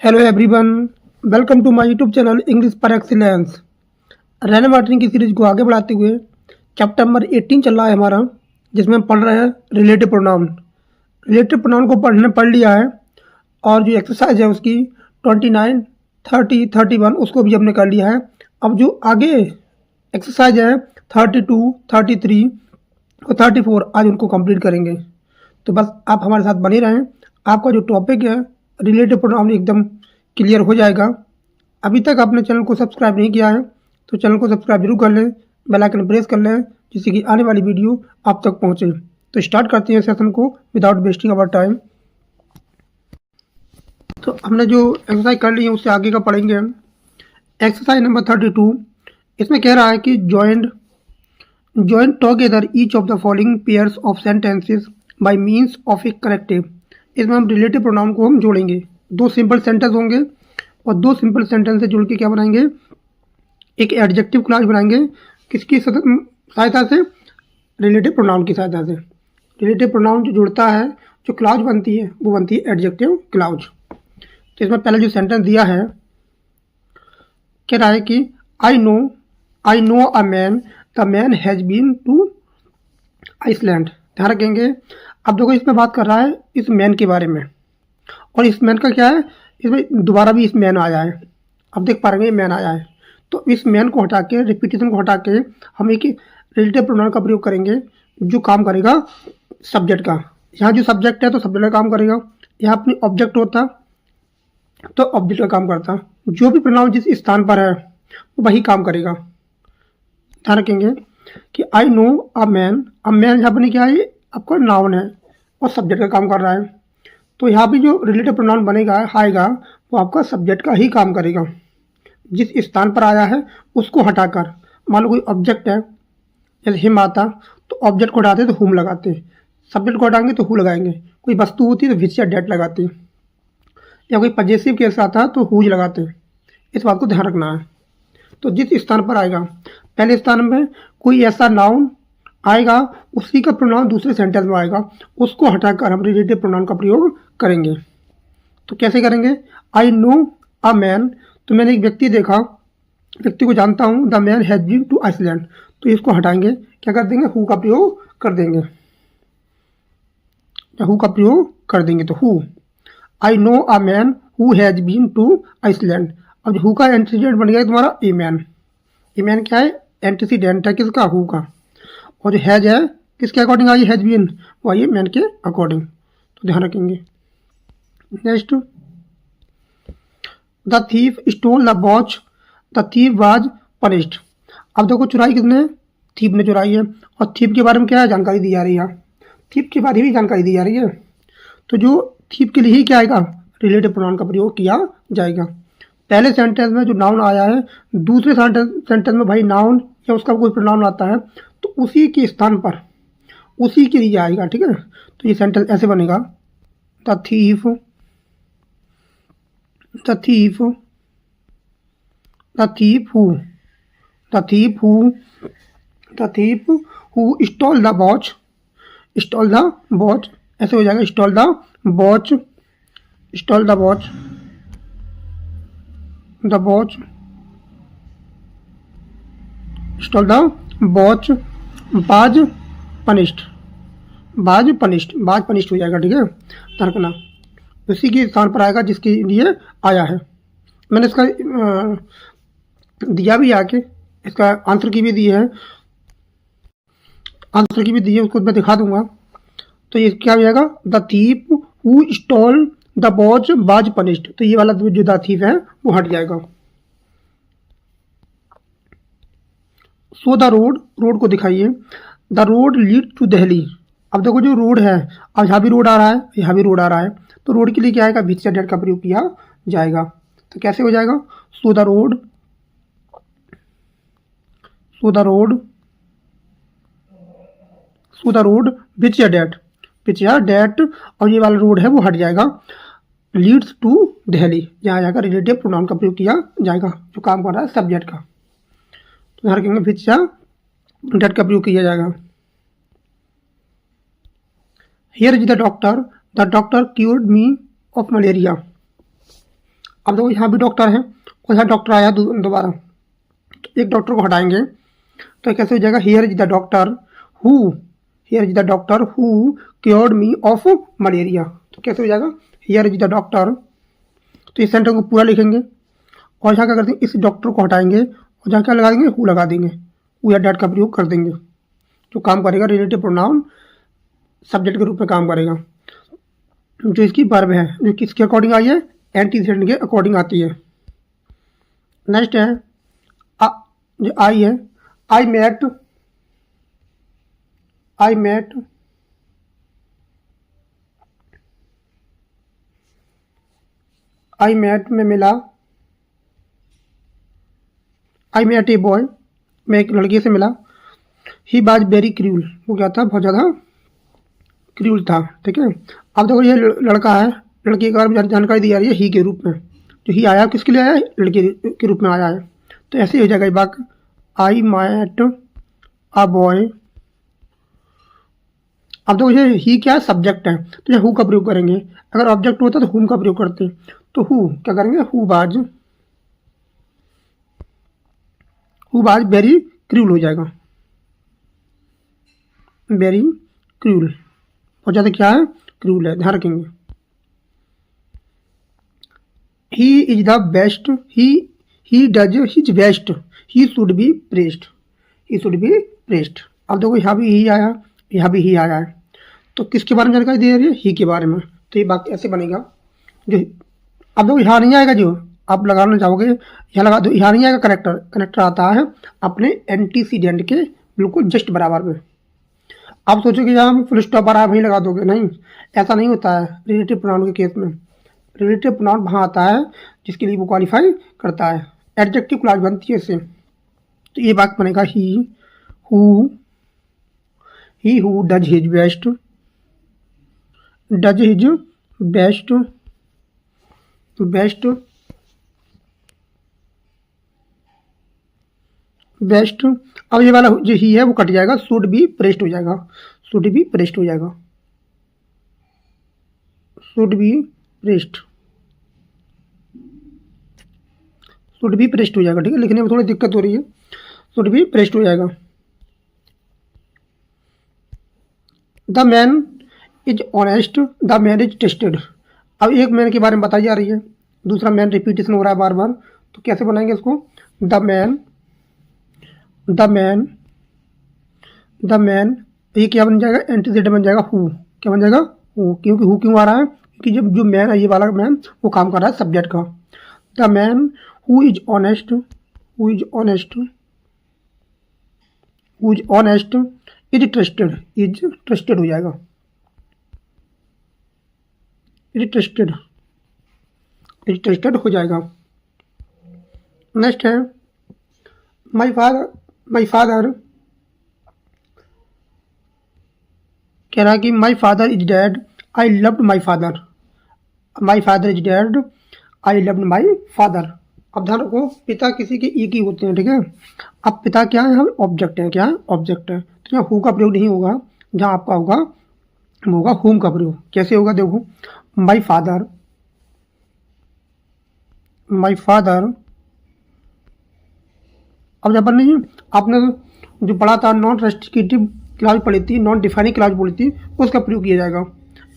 Hello everyone, welcome to my YouTube channel English for excellence. Random watering की series को आगे बढ़ाते हुए चैप्टर नंबर 18 चल रहा है हमारा, जिसमें हम पढ़ रहे हैं रिलेटिव प्रोनाउन। रिलेटिव प्रोनाउन को पढ़ लिया है और जो एक्सरसाइज है उसकी 29, 30, 31 उसको भी हमने कर लिया है। अब जो आगे एक्सरसाइज है 32, 33 और 34 आज उनको कंप्लीट करेंगे। तो बस आप हमारे साथ बने रहें, आपका जो टॉपिक है रिलेटिव प्रोनाउन एकदम क्लियर हो जाएगा। अभी तक आपने चैनल को सब्सक्राइब नहीं किया है तो चैनल को सब्सक्राइब जरूर कर लें, बेल आइकन प्रेस कर लें, जिससे कि आने वाली वीडियो आप तक पहुंचे। तो स्टार्ट करते हैं सेशन को विदाउट वेस्टिंग आवर टाइम। तो हमने जो एक्सरसाइज कर ली है उससे आगे का पढ़ेंगे हम। एक्सरसाइज नंबर 32 इसमें कह रहा है कि join together each of the following pairs of sentences bye means of A connective. इसमें हम रिलेटिव प्रोनाउन को हम जोड़ेंगे। दो सिंपल सेंटेंस होंगे और दो सिंपल सेंटेंस से जुड़ के क्या बनाएंगे, एक एडजेक्टिव क्लॉज बनाएंगे। किसकी सहायता से? रिलेटिव प्रोनाउन की सहायता से। रिलेटिव प्रोनाउन जो जुड़ता है, जो क्लॉज बनती है वो बनती है एडजेक्टिव क्लॉज। तो इसमें पहले जो सेंटेंस दिया है कह रहा है कि I know a man, the man has been to Iceland. ध्यान रखेंगे। अब देखो इसमें बात कर रहा है इस मैन के बारे में, और इस मैन का क्या है, इसमें दोबारा भी इस मैन आया है। अब देख पा रहे हैं ये मैन आया है, तो इस मैन को हटा के, रिपीटेशन को हटा के हम एक रिलेटिव प्रोनाउन का प्रयोग करेंगे जो काम करेगा सब्जेक्ट का। यहाँ जो सब्जेक्ट है तो सब्जेक्ट का काम करेगा, यहाँ अपनी ऑब्जेक्ट होता तो ऑब्जेक्ट का काम करता। जो भी प्रोनाउन जिस स्थान पर है वो वही काम करेगा। ध्यान रखेंगे कि आई नो अ मैन, यहाँ पर नहीं क्या है, आपका नाउन है और सब्जेक्ट का काम कर रहा है। तो यहाँ भी जो रिलेटिव प्रोनाउन बनेगा आएगा वो आपका सब्जेक्ट का ही काम करेगा। जिस स्थान पर आया है उसको हटाकर, मान लो कोई ऑब्जेक्ट है, जैसे हिम आता तो ऑब्जेक्ट को हटाते तो हुम लगाते, सब्जेक्ट को हटाएंगे तो हु लगाएंगे। कोई वस्तु होती है तो विच या डेट लगाते, या कोई पजेसिव केस आता तो हुज लगाते। इस बात को ध्यान रखना है। तो जिस स्थान पर आएगा, पहले स्थान में कोई ऐसा नाउन आएगा, उसी का प्रोनाउन दूसरे सेंटेंस में आएगा, उसको हटाकर हम रिलेटिव प्रोनाउन का प्रयोग करेंगे। तो कैसे करेंगे? आई नो अ मैन, तो मैंने एक व्यक्ति देखा, व्यक्ति को जानता हूँ। The man has been to Iceland, तो इसको हटाएंगे, क्या कर देंगे, हु का प्रयोग कर देंगे। हु का प्रयोग कर देंगे तो who. I know a man who has been to Iceland. अब हु का एंटीसीडेंट बन गया तुम्हारा ए मैन। ए मैन क्या है? एंटीसीडेंट है किसका? हु का। और जो हैज है किसके अकॉर्डिंग आई? हैज बीन, वो आई है मैन के अकॉर्डिंग। तो ध्यान रखेंगे। Next, the thief stole the watch, the thief was punished. अब देखो चुराई किसने? थीफ ने चुराई है, और थीफ के बारे में क्या है, जानकारी दी जा रही है। थीफ के बारे में जानकारी दी जा रही है, तो जो थीफ के लिए ही क्या आएगा, रिलेटिव प्रोनाउन का प्रयोग किया जाएगा। पहले सेंटेंस में जो नाउन आया है, दूसरे सेंटेंस में भाई नाउन या उसका कोई प्रोनाउन आता है तो उसी के स्थान पर उसी के लिए आएगा। ठीक है, तो ये सेंटेंस ऐसे बनेगा, the thief the thief the thief who the thief who the thief who stole the watch, stall the watch ऐसे हो जाएगा, stall the watch, stall the watch, the watch, stall the watch, बाज punished, बाज punished हो जाएगा। ठीक है, ध्यान रखना, उसी के स्थान पर आएगा जिसके लिए आया है। मैंने इसका दिया भी आके, इसका आंसर की भी दी है, आंसर की भी दी है, उसको मैं दिखा दूंगा। तो ये क्या हो जाएगा, the thief who stole the watch बाज पनिश्ड। तो ये वाला जो द थीफ है वो हट जाएगा। सो द रोड को दिखाइए, the road lead to Delhi. अब देखो जो रोड है, अब यहाँ भी रोड आ रहा है, यहाँ भी रोड आ रहा है, तो रोड के लिए क्या आएगा, विच या डेट का प्रयोग किया जाएगा। तो कैसे हो जाएगा, so the road, so the road, so the road which या डेट, और ये वाला रोड है वो हट जाएगा, लीड्स टू दिल्ली, जहाँ जाएगा रिलेटिव प्रोनाउन का प्रयोग किया जाएगा जो काम कर रहा है सब्जेक्ट का। तो ध्यान रखेंगे, विच या डेट का प्रयोग किया जाएगा। Here is the doctor cured me of malaria. अब देखो यहाँ भी डॉक्टर है और यहाँ डॉक्टर आया दोबारा, तो एक डॉक्टर को हटाएंगे तो कैसे हो जाएगा, here is the doctor who, here is the doctor who cured me of malaria. तो कैसे हो जाएगा, हियर इज द डॉक्टर। तो इस सेंटेंस को पूरा लिखेंगे और यहाँ क्या करते हैं, इस डॉक्टर को हटाएंगे और जहाँ क्या लगा देंगे, हु लगा देंगे, हु या डैट का प्रयोग कर देंगे, जो काम करेगा रिलेटिव प्रोनाउन सब्जेक्ट के रूप में काम करेगा। जो इसकी वर्ब है जो किसके अकॉर्डिंग आई है, एंटीसीडेंट के अकॉर्डिंग आती है। नेक्स्ट है जो आई है, I met, I met I met में मिला, आई मेट ए बॉय, मैं एक लड़के से मिला, ही बाज वेरी क्रूल, वो क्या था, बहुत ज़्यादा क्रूल था। ठीक है, अब देखो ये लड़का है, लड़के के बारे में जानकारी दी जा रही है ही के रूप में, जो ही आया किसके लिए आया है, लड़के के रूप में आया है। तो ऐसे ही हो जाएगा ये बात, आई मेट अ बॉय। अब देखो ये ही क्या है, सब्जेक्ट है, तो ये हु का प्रयोग करेंगे। अगर ऑब्जेक्ट होता तो हुम का प्रयोग करते, तो हु क्या करेंगे, हु बाज वेरी क्रूल हो जाएगा, वेरी क्रूल हो जाता, क्या है, क्रूल है, ध्यान रखेंगे। He is the best, he does his best, he should be pressed, he should be pressed. अब देखो यहाँ भी ही आया, यहाँ भी ही आया है, तो किसके बारे में जानकारी दे रही है, ही के बारे में। तो ये बात ऐसे बनेगा, जो अब देखो यहाँ नहीं आएगा, जो आप लगाना चाहोगे यहाँ लगा दो, यहाँ नहीं आएगा कनेक्टर, कनेक्टर आता है अपने एंटीसीडेंट के बिल्कुल जस्ट बराबर में। आप सोचोगे यहाँ फुल स्टॉप आ रहा है वहीं लगा दोगे, नहीं, ऐसा नहीं होता है रिलेटिव प्रोनाउन के केस में। रिलेटिव प्रोनाउन वहाँ आता है जिसके लिए वो क्वालिफाई करता है, एडजेक्टिव क्लॉज बनती है इससे। तो ये बात बनेगा, he who does his best, does his best, best best. अब ये वाला जो ही है वो कट जाएगा, शुड बी प्रेस्ड हो जाएगा, शुड बी प्रेस्ड हो जाएगा, should be pressed, should be pressed हो जाएगा। ठीक है, लिखने में थोड़ी दिक्कत हो रही है, शुड बी प्रेस्ड हो जाएगा। The man is honest, the man is tested. अब एक मैन के बारे में बताई जा रही है, दूसरा मैन रिपीटेशन हो रहा है बार बार, तो कैसे बनाएंगे इसको, the man, the man, the man, ये क्या बन जाएगा, एंटीसीडेंट बन जाएगा हु, क्या बन जाएगा, हु। क्योंकि हु क्यों आ रहा है, क्योंकि जब जो मैन है, ये वाला मैन वो काम कर रहा है सब्जेक्ट का। The man who is honest, who is honest, who is honest is trusted, is trusted हो जाएगा, इज ट्रस्टेड, इज ट्रस्टेड हो जाएगा। नेक्स्ट है माई फादर, माई फादर कह रहा है कि my father is dad, I loved my father, my father is dad, I loved my father. अब ध्यान रखो, पिता किसी के एक ही होते हैं, ठीक है। अब पिता क्या है, हम ऑब्जेक्ट है, क्या है, ऑब्जेक्ट है, तो यहाँ हु का प्रयोग नहीं होगा, जहाँ आपका होगा वो होगा हुम का प्रयोग। कैसे होगा, देखो, माई फादर, माई फादर। अब जब नहीं, आपने जो पढ़ा था नॉन रेस्ट्रिक्टिव क्लास पढ़ी थी, नॉन डिफाइनिंग क्लास बोली थी, उसका प्रयोग किया जाएगा।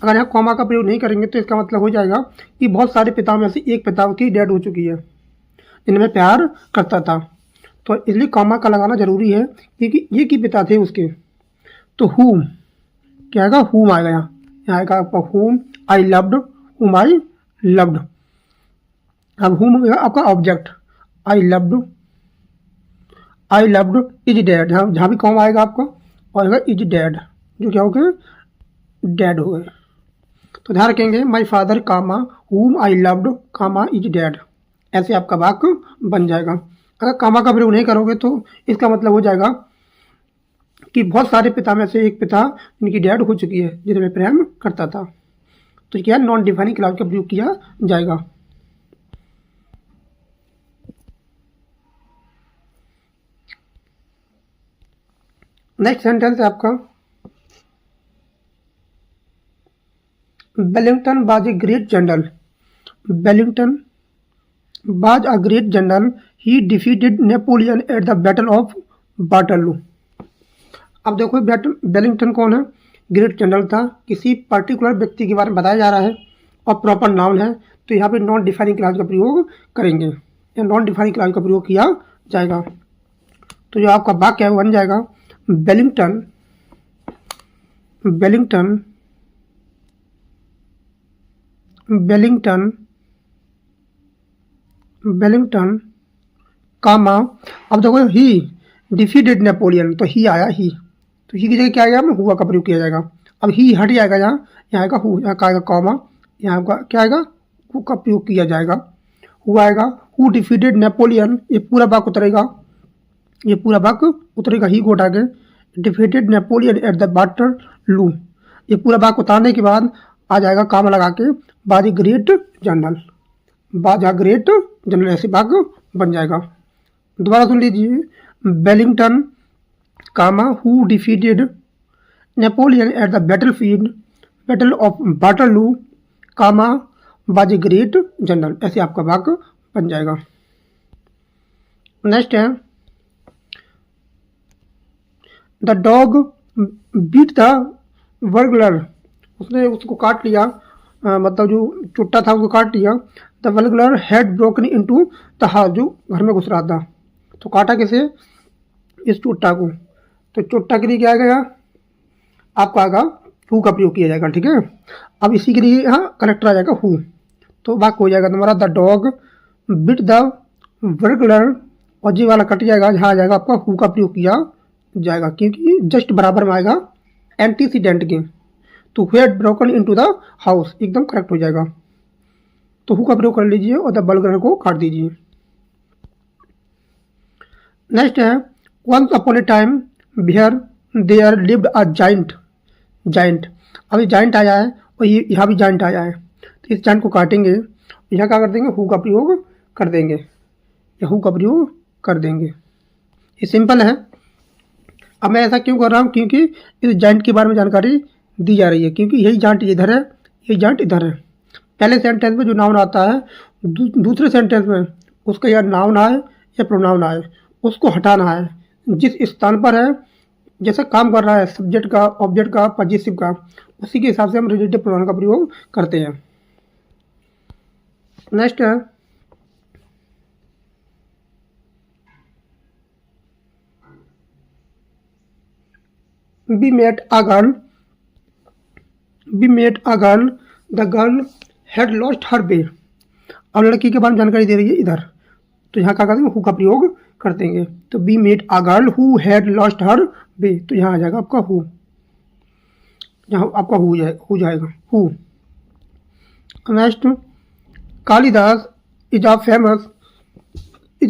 अगर यहाँ कॉमा का प्रयोग नहीं करेंगे तो इसका मतलब हो जाएगा कि बहुत सारे पिताओं में से एक पिता की डेथ हो चुकी है जिनमें प्यार करता था, तो इसलिए कॉमा का लगाना जरूरी है, क्योंकि ये की पिता थे उसके। तो हुम क्या आएगा, हुम आएगा, यहाँ आएगा आपका हुम आई लव्ड, हुम आई लव्ड। अब हुम आपका object, I loved, I loved is dad, जहाँ भी कॉमा आएगा आपका और आएगा इज डैड, जो क्या हो गए, डैड हो गए। तो ध्यान रखेंगे, माई father comma whom I loved comma is dead, ऐसे आपका वाक्य बन जाएगा। अगर कामा का प्रयोग नहीं करोगे तो इसका मतलब हो जाएगा कि बहुत सारे पिता में से एक पिता जिनकी डैड हो चुकी है, जिन्हें प्रेम करता था। तो क्या नॉन डिफाइनिंग क्लास का प्रयोग किया जाएगा। नेक्स्ट सेंटेंस है आपका, Wellington was a great general, Wellington was a great general, he defeated Napoleon at the battle of Waterloo. अब देखो वेलिंगटन कौन है? ग्रेट जनरल था। किसी पर्टिकुलर व्यक्ति के बारे में बताया जा रहा है और प्रॉपर नाउन है, तो यहाँ पे नॉन डिफाइनिंग क्लॉज का प्रयोग करेंगे या नॉन डिफाइनिंग क्लॉज का प्रयोग किया जाएगा। तो जो आपका वाक्य है वो बन जाएगा वेलिंगटन वेलिंगटन वेलिंगटन वेलिंगटन कामा। अब देखो ही डिफीटेड नेपोलियन, तो ही आया ही, तो ही की जगह क्या आएगा? में हुआ का प्रयोग किया जाएगा। अब ही हट जाएगा, यहाँ यहाँ आएगा हु, यहाँ का आएगा कॉमा, यहाँ का क्या आएगा? हु का प्रयोग किया जाएगा। हुआ आएगा हु डिफीटेड नेपोलियन, ये पूरा वाक्य उतरेगा, ये पूरा वाक्य उतरेगा ही को हटा के। Defeated Napoleon at the water लू, ये पूरा वाक्य उतारने के बाद आ जाएगा कामा लगा के was great general, was a great general, ऐसे वाक्य बन जाएगा। दोबारा सुन लीजिए, Wellington comma who defeated Napoleon at the battle of Waterloo comma was a great general, ऐसे आपका वाक्य बन जाएगा। नेक्स्ट है the dog bit the burglar, उसने उसको काट लिया, मतलब जो चुट्टा था उसको काट लिया। The burglar had broken into the house, जो घर में घुस रहा था। तो काटा किसे? इस चुट्टा को। तो चुट्टा के लिए क्या आएगा? आपका आएगा हु का प्रयोग किया जाएगा, ठीक है। अब इसी के लिए यहाँ कनेक्टर आ जाएगा हु, तो वाक्य हो जाएगा तुम्हारा द डॉग बिट द वर्गलर, और जी वाला कट जाएगा, जहाँ आ जाएगा आपका हु का प्रयोग किया जाएगा, क्योंकि जस्ट बराबर में आएगा एंटीसीडेंट के। तो who had broken into the house एकदम करेक्ट हो जाएगा। तो हु का प्रयोग कर लीजिए और द वर्गलर को काट दीजिए। नेक्स्ट है once upon a time where there lived a giant, giant. अभी जाइंट आया है और ये यहाँ भी जाइंट आया है, तो इस जाइंट को काटेंगे, यहाँ क्या कर देंगे? हु का प्रयोग कर देंगे, या हु का प्रयोग कर देंगे। ये सिंपल है। अब मैं ऐसा क्यों कर रहा हूँ? क्योंकि इस जाइंट के बारे में जानकारी दी जा रही है, क्योंकि यही जाइंट इधर है, यही जाइंट इधर है। पहले सेंटेंस में जो नाउन आता है, दूसरे सेंटेंस में उसका या नाउन आए या प्रोनाउन आए, उसको हटाना है। जिस स्थान पर है, जैसे काम कर रहा है, सब्जेक्ट का, ऑब्जेक्ट का, पॉजिटिव का, उसी के हिसाब से हम रिलेटिव प्रोनाउन का प्रयोग करते हैं। नेक्स्ट है we met a girl, we met a girl, the girl had lost her way. अब लड़की के बारे में जानकारी दे रही है इधर, तो यहाँ क्या करेंगे? हु का प्रयोग कर देंगे। तो we met a girl who had lost her way, तो यहाँ आ जाएगा आपका हु, यहाँ आपका हो जाएगा who. Next Kalidas is a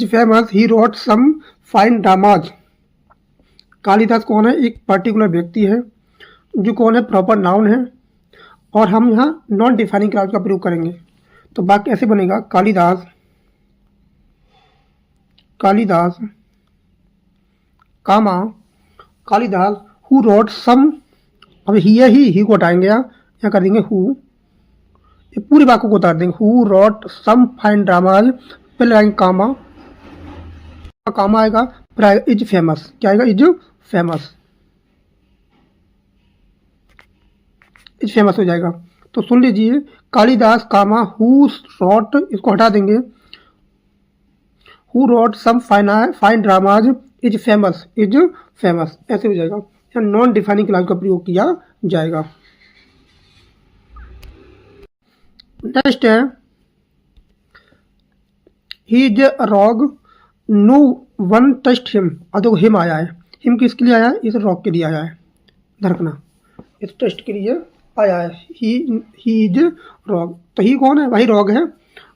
famous he wrote some fine dramas. Kalidas कौन है? एक पर्टिकुलर व्यक्ति है, जो कौन है? प्रॉपर नाउन है, और हम यहाँ नॉन डिफाइनिंग क्लॉज का प्रयोग करेंगे। तो वाक्य ऐसे बनेगा कालिदास, कालिदास कामा कालिदास हु रोट सम, अब ही को हटाएंगे, यहाँ कर देंगे हु, ये पूरे वाक्य को उतार देंगे। Who wrote some fine dramas, पहले आएंगे कामा, कामा आएगा, फिर आएगा इज फेमस, क्या आएगा? इज फेमस, इज फेमस हो जाएगा। तो सुन लीजिए, कालिदास कामा हु रोट, इसको हटा देंगे, who wrote some fine dramas is famous, ऐसे हो जाएगा। या नॉन डिफाइनिंग क्लॉज का प्रयोग किया जाएगा। नेक्स्ट है he is wrong no one trusts him. अब देखो हिम आया है, हिम किसके लिए आया है? इस रॉग के लिए आया है, धरकना इस टेस्ट के लिए आया है। ही इज रॉग, तो ही कौन है? वही रॉग है,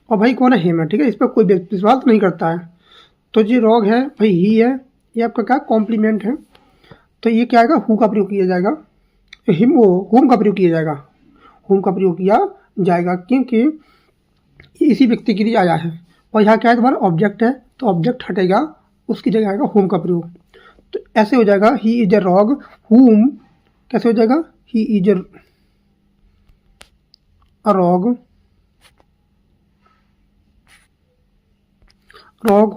और भाई कौन है? हिम है, ठीक है। इस पर कोई विश्वास नहीं करता है। तो जो रॉग है भाई ही है, ये आपका क्या कॉम्प्लीमेंट है, तो ये क्या आएगा? हु का प्रयोग किया जाएगा, होम का प्रयोग किया जाएगा, होम का प्रयोग किया जाएगा, क्योंकि इसी व्यक्ति के लिए आया है। और यहाँ क्या है? तुम्हारा ऑब्जेक्ट है, तो ऑब्जेक्ट हटेगा, उसकी जगह आएगा होम का प्रयोग। तो ऐसे हो जाएगा ही इज ए रॉग हुम, कैसे हो जाएगा? He is a rogue dog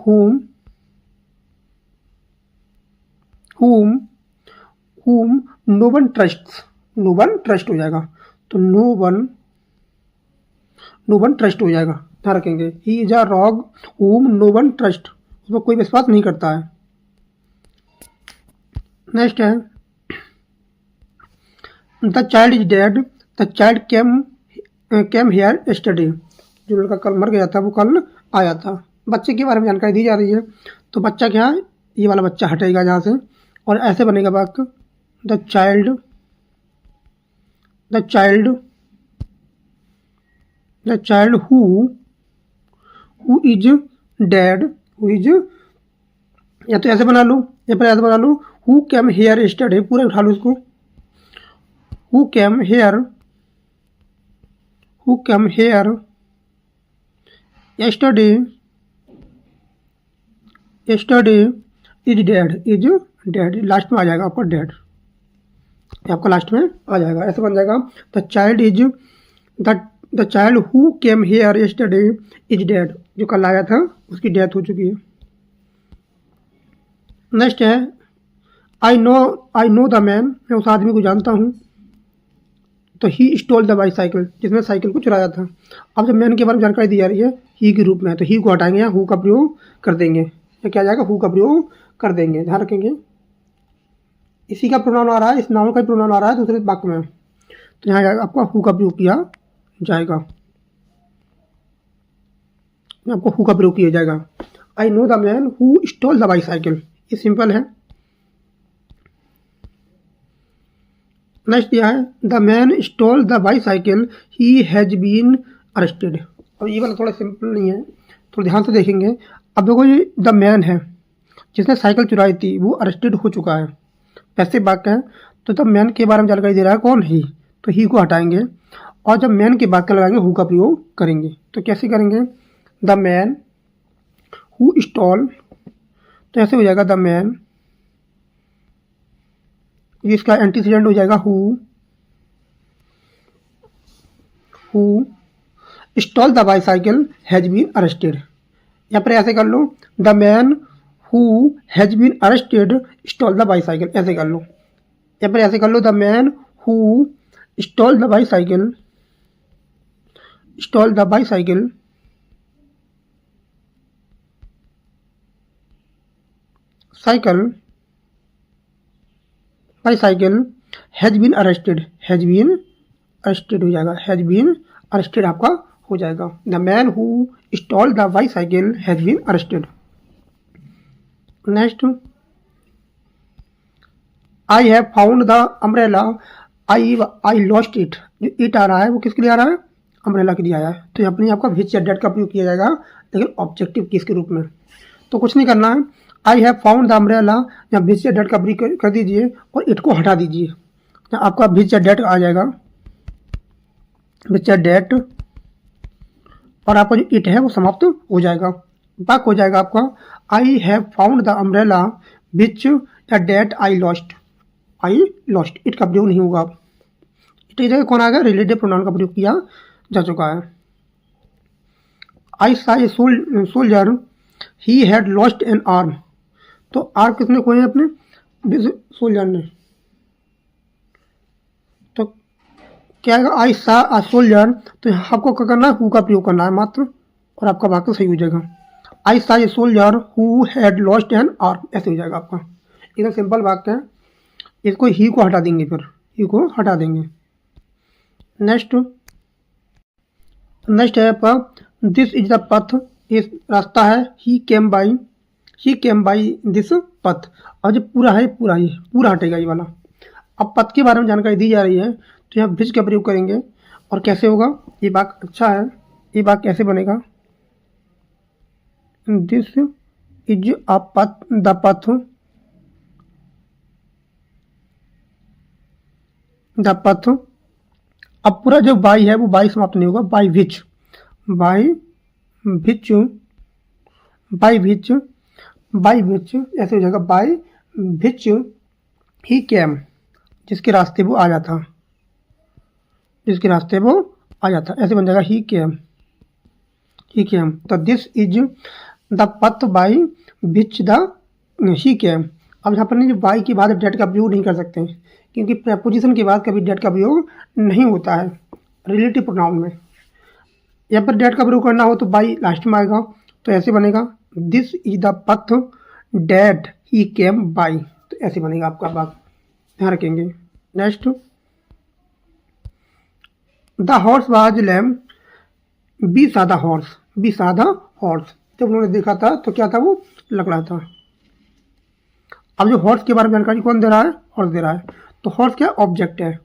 whom no one trusts, no one trust हो जाएगा, तो नो वन ट्रस्ट हो जाएगा, ध्यान रखेंगे। He is a dog whom no one trust, उसमें कोई विश्वास नहीं करता है। नेक्स्ट है the child is dead, the child came here yesterday, जो लड़का कल मर गया था वो कल आया था। बच्चे के बारे में जानकारी दी जा रही है, तो बच्चा क्या है, ये वाला बच्चा हटेगा यहाँ से और ऐसे बनेगा वाक्य the child who is dead, या तो ऐसे बना लो या फिर ऐसे बना लो हु केम हेयर यस्टरडे, पूरा उठा लो इसको, who came here yesterday is dead, last में आ जाएगा आपका डेड, आपका लास्ट में आ जाएगा, ऐसे बन जाएगा the child who came here yesterday is dead, जो कल आया था उसकी डेथ हो चुकी है। नेक्स्ट है आई नो द मैन, मैं उस आदमी को जानता हूँ, तो ही स्टोल द बाईसाइकिल, जिसने साइकिल को चुराया था। अब जब मैन के बारे में जानकारी दी जा रही है ही के रूप में, तो ही को हटाएंगे या हु का प्रयोग कर देंगे, या क्या जाएगा हु का प्रयोग कर देंगे, ध्यान रखेंगे। इसी का प्रोनाउन आ रहा है, इस नाउन का प्रोनाउन आ रहा है दूसरे वाक्य में, तो यहाँ जाएगा आपका हु का प्रयोग किया जाएगा, आपको हु का प्रयोग किया जाएगा। I know the man who stole the bicycle, ये सिंपल है। नेक्स्ट दिया है the man stole the bicycle he has been arrested. अब ये वाला थोड़ा सिंपल नहीं है, थोड़ा ध्यान से देखेंगे। अब देखो ये द मैन है जिसने साइकिल चुराई थी वो अरेस्टेड हो चुका है, पैसे वाक्य है, तो द मैन के बारे में जानकारी दे रहा है कौन, ही, तो ही को हटाएंगे और जब मैन के वाक्य लगाएंगे हु का प्रयोग करेंगे। तो कैसे करेंगे, द मैन हु स्टॉल, तो ऐसे हो जाएगा द मैन, इसका एंटीसीडेंट हो जाएगा who stole the bicycle has been arrested, या फिर ऐसे कर लो the man who has been arrested stole the bicycle, ऐसे कर लो, या फिर ऐसे कर लो the man who stole the bicycle has been arrested हो जाएगा, हैज बीन अरेस्टेड आपका हो जाएगा। The man who stole the bicycle has been arrested. Next I have found the umbrella I lost it, जो इट आ रहा है वो किसके लिए आ रहा है, अम्ब्रेला के लिए आया है, तो अपने आपका विच या डेट का प्रयोग किया जाएगा, लेकिन ऑब्जेक्टिव केस के रूप में। तो कुछ नहीं करना है, आई हैव फाउंड द अम्ब्रेला या विच या डेट का प्रयोग कर दीजिए और इट को हटा दीजिए, तो आपका विच या डेट आ जाएगा, विच या डेट, और आपका जो इट है वो समाप्त हो जाएगा, वाक्य हो जाएगा आपका I have found the umbrella which या डेट आई लॉस्ट, इट का प्रयोग नहीं होगा। इट की जगह कौन आ गया, रिलेटिव प्रोनाउन का प्रयोग किया जा चुका है। आई सा a soldier he had lost N arm, तो आर्म किसने खोए अपने, सोल्जर ने, तो क्या आएगा आई सा अ सोल्जर, तो आपको क्या करना है, हु का प्रयोग करना है मात्र, और आपका वाक्य सही हो जाएगा। आई सा a soldier who had lost N arm, ऐसे हो जाएगा आपका, एकदम सिंपल वाक्य है। इसको ही को हटा देंगे, फिर ही को हटा देंगे। नेक्स्ट है आपका दिस इज द पथ, ये रास्ता है, ही केम बाई दिस पथ, और जो पूरा है पूरा हटेगा ये वाला। अब पथ के बारे में जानकारी दी जा रही है, तो यहाँ विच का प्रयोग करेंगे, और कैसे होगा ये बात, अच्छा है ये बात कैसे बनेगा, दिस इज अ पथ, द पथ। अब पूरा जो बाई है वो बाई समाप्त नहीं होगा, बाई विच ऐसे हो जाएगा, बाई विच ही केम, जिसके रास्ते वो आ जाता, ऐसे बन जाएगा ही केम। तो this is the path by which the he came. अब यहाँ पर नहीं, बाई के बाद डेट का प्रयोग नहीं कर सकते हैं, क्योंकि प्रपोजिशन के बाद कभी डेट का प्रयोग नहीं होता है रिलेटिव प्रोनाउन में। यहाँ पर डेट का प्रयोग करना हो तो बाई लास्ट में आएगा, तो ऐसे बनेगा this is the path that he came by. तो ऐसे बनेगा आपका बात, ध्यान रखेंगे। Next, the horse was lame be सादा हॉर्स। बी सादा हॉर्स, जब उन्होंने देखा था तो क्या था, वो लकड़ा था। अब जो हॉर्स के बारे में जानकारी कौन दे रहा है, हॉर्स दे रहा है। तो हॉर्स क्या ऑब्जेक्ट है,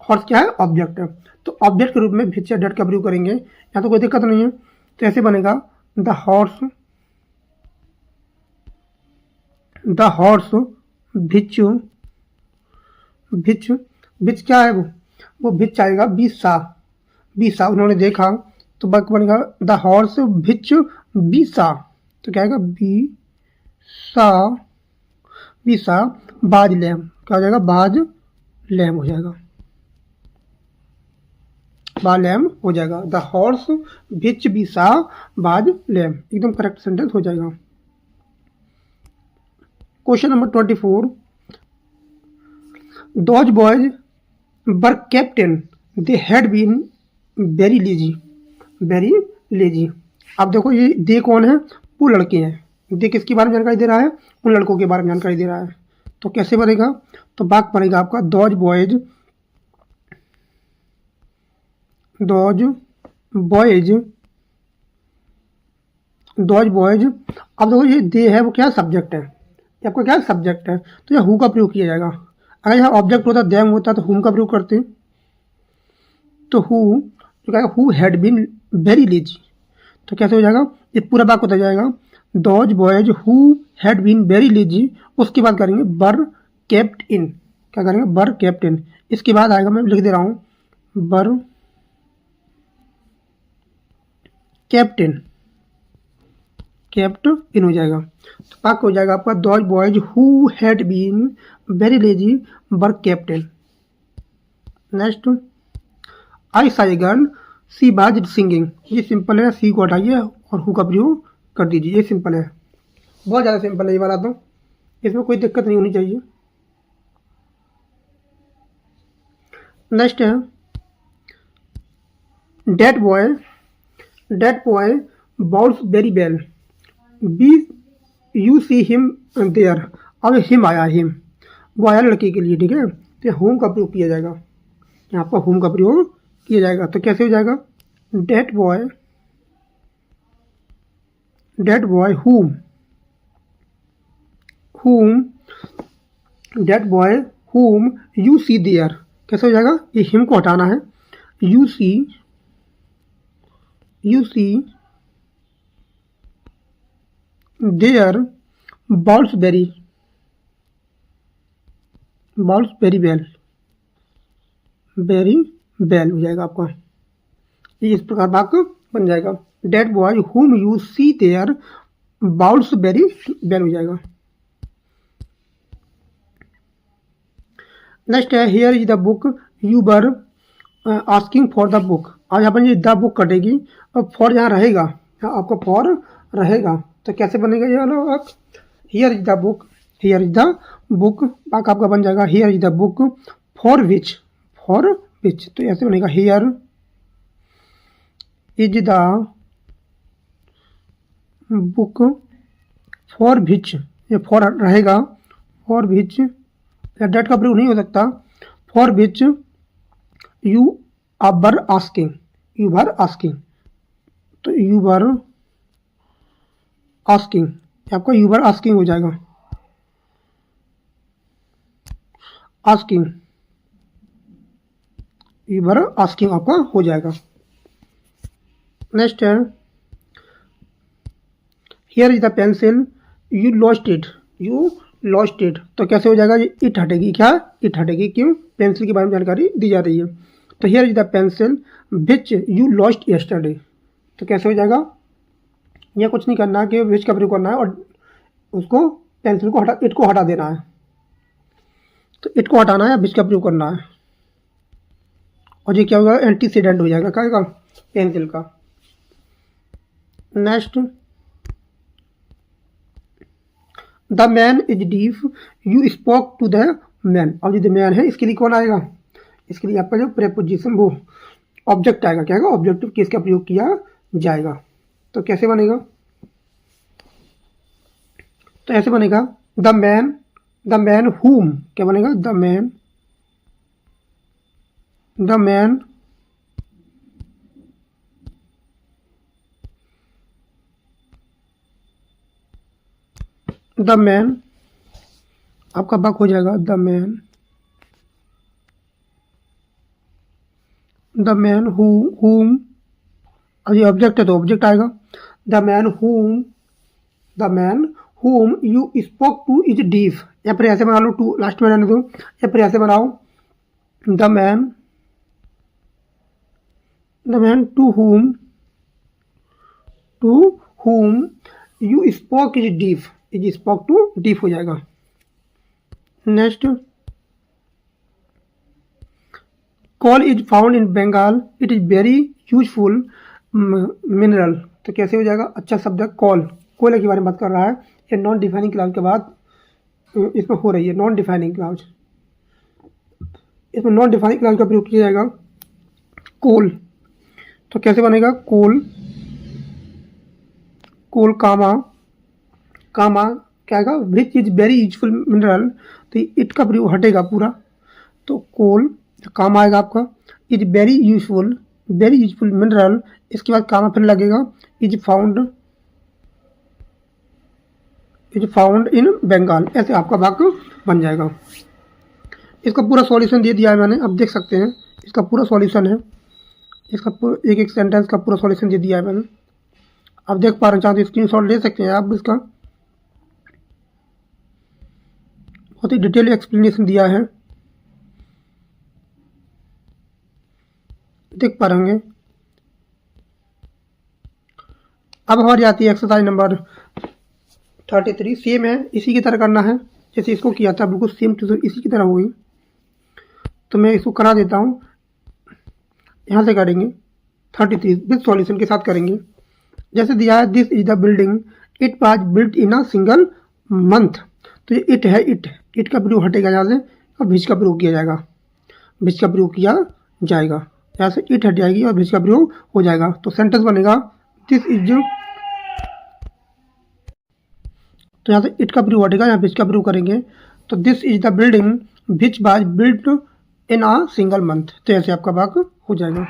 हॉर्स क्या है ऑब्जेक्ट है। तो ऑब्जेक्ट के रूप में भिच या डेट का प्रयोग करेंगे, यहाँ तो कोई दिक्कत नहीं है। तो ऐसे बनेगा द हॉर्स भिच। भिच भिच क्या है, वो भिच आएगा बी सा। उन्होंने देखा, तो बाकी बनेगा द हॉर्स भिच बी सा। तो क्या आएगा बी सा बाज लैम। क्या हो जाएगा, बाज लैम हो जाएगा, बाज लैम हो जाएगा। द हॉर्स भिच बी सा बाज लैम, एकदम करेक्ट सेंटेंस हो जाएगा। Question number 24, those boys were captain they had been very lazy. अब देखो ये दे कौन है, वो लड़के हैं। दे किसके बारे में जानकारी दे रहा है, उन लड़कों के बारे में जानकारी दे रहा है। तो कैसे बनेगा, तो वाक्य बनेगा आपका दोज बॉयज। अब देखो ये दे है, वो क्या सब्जेक्ट है, ये आपका क्या सब्जेक्ट है, तो यह हु का प्रयोग किया जाएगा। अगर यहाँ ऑब्जेक्ट होता, देम होता, तो हुम का प्रयोग करते। तो हु, तो क्या who had been very lazy. तो कैसे हो जाएगा, ये पूरा वाक्य होता जाएगा those boys who had been very lazy. उसके बाद करेंगे वर केप्ट इन। क्या करेंगे, वर केप्ट इन। इसके बाद आएगा, मैं लिख दे रहा हूँ, वर केप्ट इन हो जाएगा। तो वाक्य हो जाएगा आपका those boys who had been very lazy were kept in. Next, I साइगन सी बाज सिंगिंग। ये सिंपल है, सी को हटाइए और हु का प्रयोग कर दीजिए, ये सिंपल है, बहुत ज़्यादा सिंपल है ये वाला, तो इसमें कोई दिक्कत नहीं होनी चाहिए। नेक्स्ट है that boy bowls very well be you see him there. अब हिम आया, वो आया लड़के के लिए, ठीक है। तो होम का प्रयोग किया जाएगा, यहाँ पर होम का प्रयोग किया जाएगा। तो कैसे हो जाएगा, that boy whom you see there. कैसे हो जाएगा, ये हिम को हटाना है, you see there bowls very well हो जाएगा आपका। इस प्रकार वाक्य बन जाएगा, that boy whom you see there bowls very well हो जाएगा। नेक्स्ट है here is the book you were asking for the book. आज यहाँ पर ये द बुक कटेगी और फॉर यहाँ रहेगा, यहाँ आपका फॉर रहेगा। तो कैसे बनेगा ये वाला आप, हियर इज द बुक बाक आपका बन जाएगा here is the book for which. तो ऐसे बनेगा here is the book for which, ये फॉर रहेगा, फॉर विच या डेट का प्रयोग नहीं हो सकता, for which you were asking. तो यू वर आस्किंग, आपका यू वर आस्किंग हो जाएगा, यू वर आस्किंग आपका हो जाएगा। नेक्स्ट है here is the pencil you lost it. तो कैसे हो जाएगा, ये इट हटेगी, क्या इट हटेगी, क्यों, पेंसिल के बारे में जानकारी दी जा रही है। तो here is the pencil which you lost yesterday. तो कैसे हो जाएगा, यह कुछ नहीं करना है कि विच का प्रयोग करना है और उसको पेंसिल को इट को हटा देना है। तो इट को हटाना है, विच का प्रयोग करना है, और ये क्या होगा, एंटीसीडेंट हो जाएगा क्या, पेंसिल का। Next the man is deaf, you spoke to the man. अब जो द मैन है इसके लिए कौन आएगा, इसके लिए आपका जो प्रेपोजिशन वो ऑब्जेक्ट आएगा, क्या आएगा, ऑब्जेक्टिव केस का प्रयोग किया जाएगा। तो कैसे बनेगा, तो ऐसे बनेगा द मैन हुम, क्या बनेगा, द मैन आपका बक हो जाएगा द मैन हुम। अब ये ऑब्जेक्ट है तो ऑब्जेक्ट आएगा, the man whom you spoke two is deaf, या फिर ऐसे बना लो, टू लास्ट में रहने दो, या फिर ऐसे बनाओ the man to whom you spoke is deaf, is spoke to deaf हो जाएगा। Next, coal is found in Bengal, it is very useful mineral। तो कैसे हो जाएगा, अच्छा शब्द है कॉल, कोयले के बारे में बात कर रहा है, ये नॉन डिफाइनिंग क्लाउज के बाद इसमें हो रही है नॉन डिफाइनिंग क्लाउज। इसमें नॉन डिफाइनिंग क्लाउज का प्रयोग किया जाएगा कोल। तो कैसे बनेगा, कोल कामा क्या आएगा, which is very useful mineral, तो इट का प्रयोग हटेगा पूरा, तो कोल काम आएगा आपका, इज वेरी यूजफुल मिनरल, इसके बाद कामा फिर लगेगा, इज फाउंड इन बंगाल, ऐसे आपका वाक्य बन जाएगा। इसका पूरा सॉल्यूशन दे दिया है मैंने, अब देख सकते हैं इसका पूरा सॉल्यूशन है, इसका एक एक सेंटेंस का पूरा सॉल्यूशन दे दिया है मैंने, आप देख पा रहे हैं, चाहो तो स्क्रीनशॉट ले सकते हैं आप, इसका बहुत ही डिटेल एक्सप्लेनेशन दिया है, देख पा रहे होंगे। अब हमारी आती है एक्सरसाइज नंबर 33, सेम है, इसी की तरह करना है जैसे इसको किया था, बिल्कुल सेम टू सेम इसी की तरह होगी। तो मैं इसको करा देता हूँ, यहाँ से करेंगे 33 विद सॉल्यूशन के साथ करेंगे। जैसे दिया है, this is the building, it was built in a single month, तो ये इट है, इट का प्रयोग हटेगा यहाँ से और भिज का प्रयोग किया जाएगा, भिज का प्रयोग किया जाएगा, यहाँ से इट हट जाएगी और भिज का प्रयोग हो जाएगा। तो सेंटेंस बनेगा दिस इज, तो यहाँ से इट का प्रयोग हटेगा, यहाँ भिज का प्रयोग करेंगे, तो this is the building which was built in a single month, तो ऐसे आपका वाक्य हो जाएगा।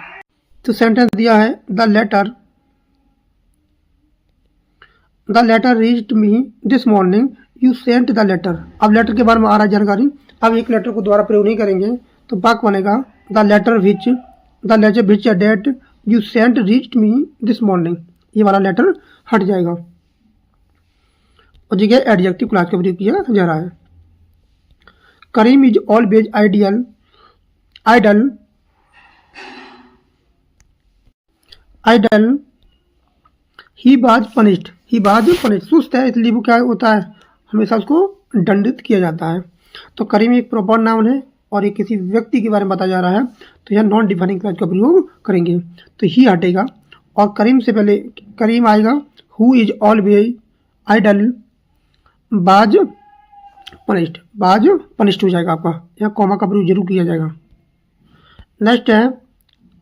तो सेंटेंस दिया है the letter reached me this morning, you sent the letter. अब लेटर के बारे में आ रहा है जानकारी, अब एक लेटर को दोबारा प्रयोग नहीं करेंगे, तो वाक्य बनेगा the letter which that you sent reached me this morning, ये वाला लेटर हट जाएगा और जगह एडजेक्टिव क्लास का प्रयोग किया जा रहा है। करीम इज ऑलवेज आइडल, ही बाज पनिश्ड, सुस्त है इसलिए वो क्या होता है, हमेशा उसको दंडित किया जाता है। तो करीम एक प्रॉपर नाउन है और ये किसी व्यक्ति के बारे में बताया जा रहा है, तो यह नॉन डिफाइनिंग क्लॉज का प्रयोग करेंगे, तो ही हटेगा और करीम से पहले करीम आएगा, हु इज ऑलवेज आइडल बाज पनिश्ड हो जाएगा आपका, यहाँ कॉमा का प्रयोग जरूर किया जाएगा। नेक्स्ट है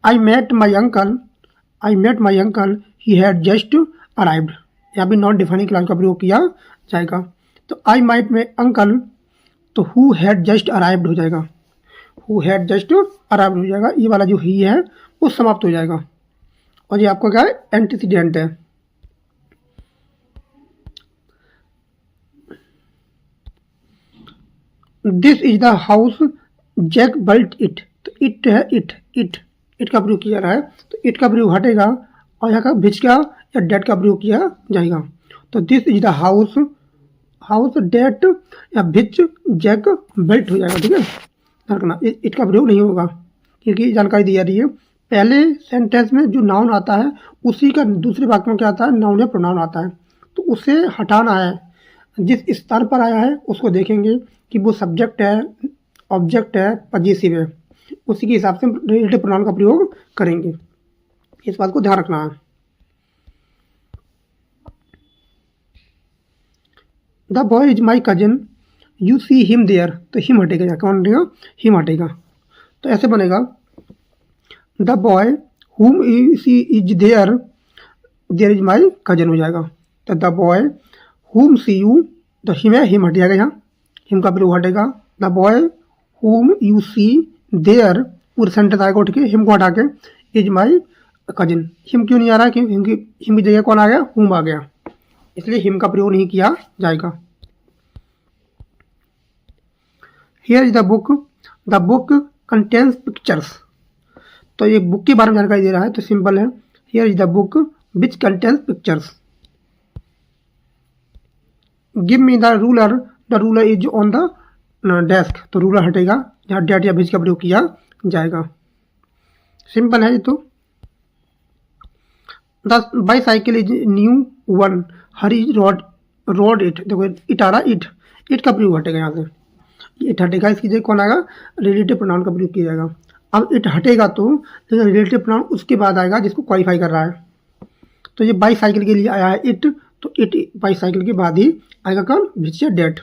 I met my uncle he had just arrived, यहाँ भी नॉन डिफाइनिंग क्लॉज का प्रयोग किया जाएगा। तो आई माइट में अंकल, तो हु हैड जस्ट अराइव्ड हो जाएगा, ये वाला जो ही है वो समाप्त हो जाएगा और ये आपका क्या है, एंटीसीडेंट है। This is the house Jack built it, तो इट है, इट का प्रयोग किया जा रहा है, तो इट का प्रयोग हटेगा और यहाँ का भिज का या डेट का प्रयोग किया जाएगा। तो this is the house that या भिज जैक बिल्ट हो जाएगा, ठीक है, रखना, इट का प्रयोग नहीं होगा क्योंकि जानकारी दी जा रही है। पहले सेंटेंस में जो नाउन आता है उसी का दूसरे वाक्य में क्या आता है, नाउन या प्रोनाउन आता है, तो उसे हटाना है, जिस स्तर पर आया है उसको देखेंगे कि वो सब्जेक्ट है, ऑब्जेक्ट है, पजेसिव है, उसी के हिसाब से रिलेटिव प्रोनाउन का प्रयोग करेंगे, इस बात को ध्यान रखना है। The boy is my cousin, you see him there, तो हिम हटेगा, यहाँ कौन हटेगा, हिम हटेगा। तो ऐसे बनेगा the boy whom you see is there, there is my cousin हो जाएगा। तो the boy whom see you, तो हिम है, हिम हट जाएगा, यहाँ हिम का प्रयोग हटेगा। The boy whom you see there, पूरे सेंटेंस आएगा उठ के, हिम को हटा के, इज माई कजिन। हिम क्यों नहीं आ रहा है, क्योंकि हिम की जगह कौन आ गया, हुम आ गया, इसलिए हिम का प्रयोग नहीं किया जाएगा। Here is the book contains pictures, तो ये बुक के बारे में जानकारी दे रहा है, तो सिंपल है, here is the book which contains pictures. Give me the ruler is on the desk, तो रूलर हटेगा, जहाँ डेट या विच का प्रयोग किया जाएगा। सिंपल है ये तो। The bicycle is new one, Hari road it, देखो इट आ रहा, इट का प्रयोग हटेगा, यहाँ से इट हटेगा, इसकी जगह कौन आएगा, रिलेटिव प्रोनाउन का प्रयोग किया जाएगा। अब इट हटेगा तो लेकिन रिलेटिव प्रोनाउन उसके बाद आएगा जिसको क्वालिफाई कर रहा है। तो ये बाईसाइकिल के लिए आया है इट, तो इट बाईसाइकिल के बाद ही आएगा कौन, विच या डेट।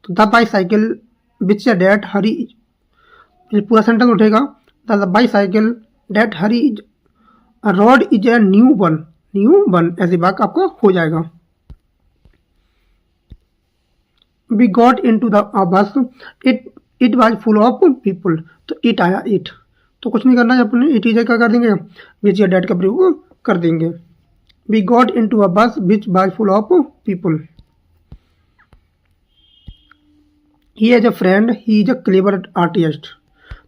तो द बाईसाइकिल विच या डेट हरी, ये पूरा सेंटेंस उठेगा, the bicycle that Hari rode is a new one, ऐसी बात आपको हो जाएगा। We got into the bus, it was full of people, तो इट आया इट, तो कुछ नहीं करना है, अपने इट इज क्या कर देंगे, विच या डेट का प्रयोग कर देंगे। We got into a bus which was full of people. He is a friend, he is a clever artist,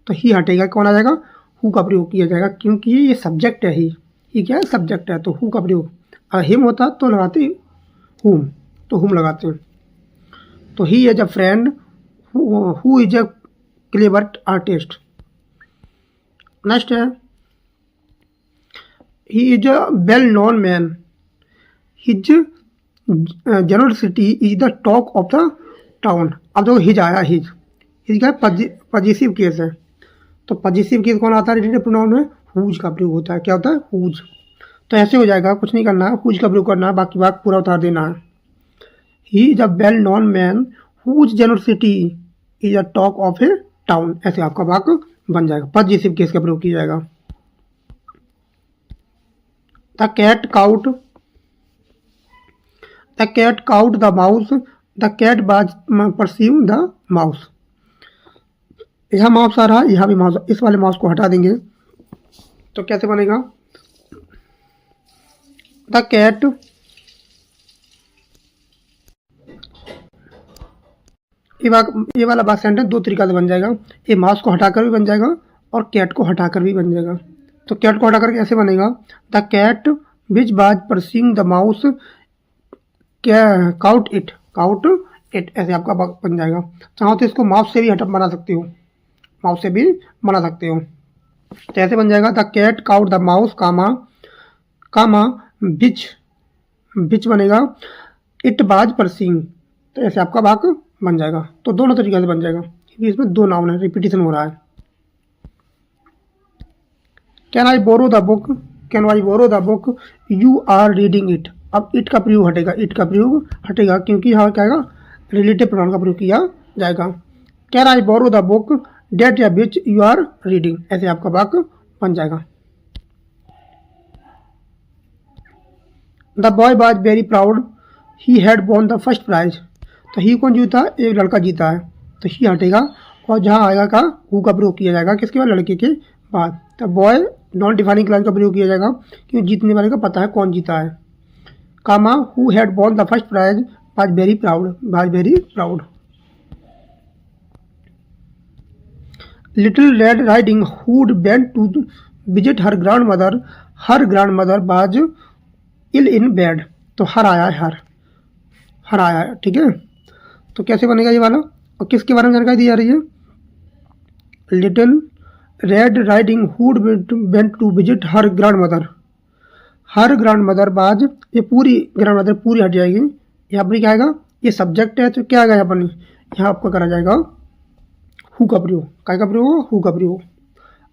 तो ही हटेगा, कौन आ जाएगा, हु का प्रयोग किया जाएगा, क्योंकि ये सब्जेक्ट है, ही क्या है, सब्जेक्ट है, तो हु का प्रयोग। अगर हिम होता तो लगाते हुम, तो हुम लगाते हैं। तो he is a friend who is a clever artist. Next है, he is a well known man, his generosity is the talk of the town. अब देखो हिज आया, हिज क्या है, पॉजिटिव केस है, तो पॉजिटिव केस कौन आता है, रिलेटिव प्रोनाउन में हुज का प्रयोग होता है, क्या होता है, हुज। तो ऐसे हो जाएगा, कुछ नहीं करना है, हुज का प्रयोग करना है, बाकी बात पूरा उतार देना है। He is a well known man whose generosity is a talk of a town, ऐसे आपका वाक्य बन जाएगा, पॉजिटिव केस का प्रयोग किया जाएगा। The cat caught the mouse, the cat was pursue the mouse. यहाँ माउस आ रहा है, यहाँ भी माउस, इस वाले माउस को हटा देंगे, तो कैसे बनेगा, द कैट ये वाला बात सेंटेंस दो तरीका से बन जाएगा, ये माउस को हटाकर भी बन जाएगा और कैट को हटाकर भी बन जाएगा। तो कैट को हटाकर कैसे बनेगा, the cat which was pursuing the mouse caught it, ऐसे आपका बन जाएगा। चाहो तो इसको माउस से भी बना सकते हो, माउस से भी बना सकते हो, तो ऐसे बन जाएगा, the cat caught the mouse comma which बनेगा इट वाज परस्यूइंग, तो ऐसे आपका वाक्य बन जाएगा। तो दोनों तरीके से बन जाएगा, क्योंकि इसमें दो नाउन है, रिपीटिशन हो रहा है। Can I borrow the book you are reading it. अब इट का प्रयोग हटेगा, क्योंकि यहाँ क्या आएगा, रिलेटिव प्रोनाउन का प्रयोग किया जाएगा। Can I borrow the book that या विच यू आर रीडिंग, ऐसे आपका वाक्य बन जाएगा। The boy was very proud he had won the first prize, तो ही कौन जीता, एक लड़का जीता है, तो ही हटेगा, और जहाँ आएगा का हु का प्रयोग किया जाएगा, किसके बाद, लड़के के बाद। तो बॉय नॉन डिफाइनिंग क्लास का प्रयोग किया जाएगा, क्योंकि जीतने वाले का पता है कौन जीता है। Comma who had won the first prize was very proud. Little red riding hood went to visit her grand mother was ill in bed, तो हर आया है, ठीक है। तो कैसे बनेगा ये वाला, और किसके बारे में जानकारी दी जा रही है, Little red riding hood went to visit her grand mother was, ये पूरी ग्रैंड मदर पूरी हट जाएगी, यहाँ पर क्या आएगा, ये सब्जेक्ट है, तो क्या आएगा यहाँ पर, यहाँ आपका करा जाएगा हु का प्रयोग, क्या का प्रयोग, हु का प्रयोग।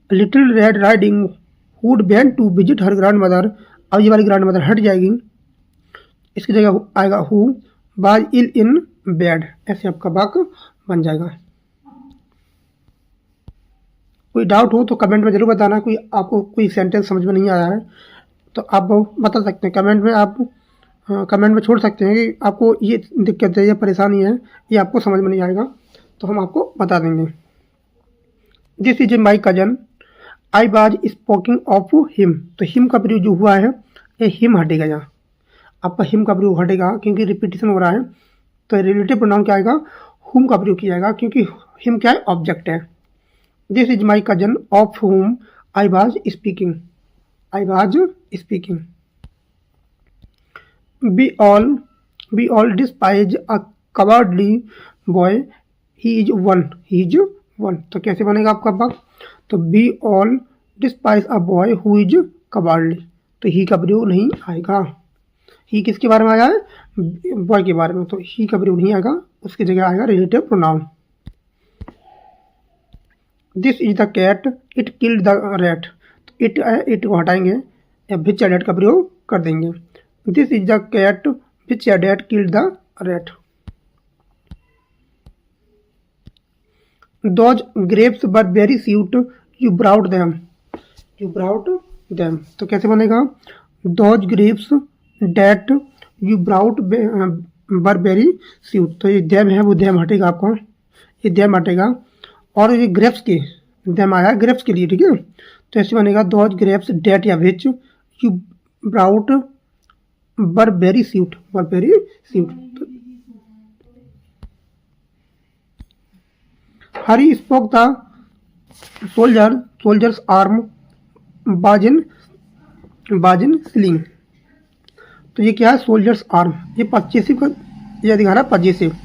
Little red riding hood went to visit her grand mother, अब ये वाली ग्रैंड मदर हट जाएगी, इसकी जगह आएगा who, was ill in bed, ऐसे आपका वाक्य बन जाएगा। कोई डाउट हो तो कमेंट में ज़रूर बताना। कोई आपको कोई सेंटेंस समझ में नहीं आया है तो आप बता सकते हैं कमेंट में। आप कमेंट में छोड़ सकते हैं कि आपको ये दिक्कत है, ये परेशानी है, ये आपको समझ में नहीं आएगा, तो हम आपको बता देंगे। This is my cousin, I was स्पोकिंग of him. तो हिम का प्रयोग जो हुआ है ये हिम हटेगा, यहाँ आपका हिम का प्रयोग हटेगा क्योंकि रिपीटिशन हो रहा है। तो रिलेटिव प्रोनाउन क्या आएगा, हुम का प्रयोग किया जाएगा क्योंकि हिम क्या है, ऑब्जेक्ट है। This is my cousin of हुम I was speaking, I was speaking. We all despise a cowardly boy, he is one। तो कैसे बनेगा आपका वाक्य, तो we all despise a boy who is cowardly, तो ही का प्रयोग नहीं आएगा। ही किसके बारे में आया है, बॉय के बारे में, तो ही का प्रयोग नहीं आएगा, उसकी जगह आएगा relative pronoun. This is the cat it killed the rat, तो इट को हटाएंगे या विच डैट का प्रयोग कर देंगे। This is the cat which that killed the rat. Those grapes were very sweet you brought them, you brought them, तो कैसे बनेगा, those grapes that you brought were very sweet, तो ये देम है वो देम हटेगा आपका, ये देम हटेगा। और ये ग्रेप्स की देम आया ग्रेप्स के लिए, ठीक है, तो ऐसे बनेगा दोज ग्रेप्स डेट या which you brought were very sweet, were very sweet. Hari spoke the soldiers arm बाजिन स्लिंग, तो ये क्या है, सोल्जर्स आर्म, ये पॉजिटिव का ये दिखा रहा है पॉजिटिव,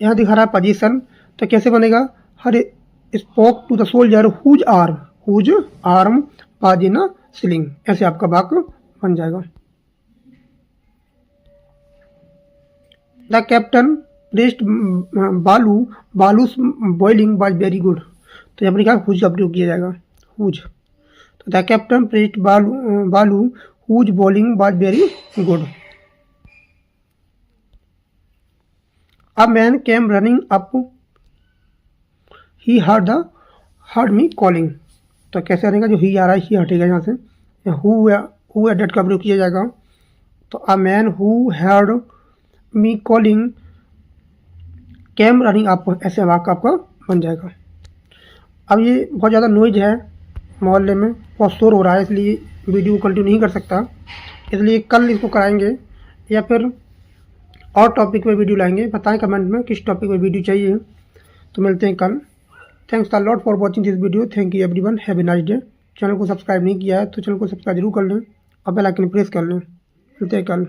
यहाँ दिखा रहा है पोजीशन, तो कैसे बनेगा, her spoke to the soldier whose arm was in sling, ऐसे आपका वाक्य बन जाएगा। द कैप्टन प्रेस्ड बालूस बॉइलिंग वाज वेरी गुड, तो यहाँ पर क्या हुज का प्रयोग किया जाएगा, हुज, तो the captain praised Balu whose bowling was very good. A man came running up, he heard me calling, तो कैसे आएगा, जो ही आ रहा है ही हटेगा यहाँ से, हु डेट का प्रयोग किया जाएगा, तो a man who heard me calling came running up, ऐसे वाक्य आपका बन जाएगा। अब ये बहुत ज़्यादा नॉइज है मोहल्ले में, बहुत शोर हो रहा है, इसलिए वीडियो कंटिन्यू नहीं कर सकता, इसलिए कल इसको कराएंगे या फिर और टॉपिक पे वीडियो लाएंगे। बताएं कमेंट में किस टॉपिक पे वीडियो चाहिए, तो मिलते हैं कल। Thanks a lot for watching this video, thank you everyone, have a nice day. Channel को सब्सक्राइब नहीं किया है तो चैनल को सब्सक्राइब जरूर कर लें और बेल आइकन प्रेस कर लें। मिलते हैं कल।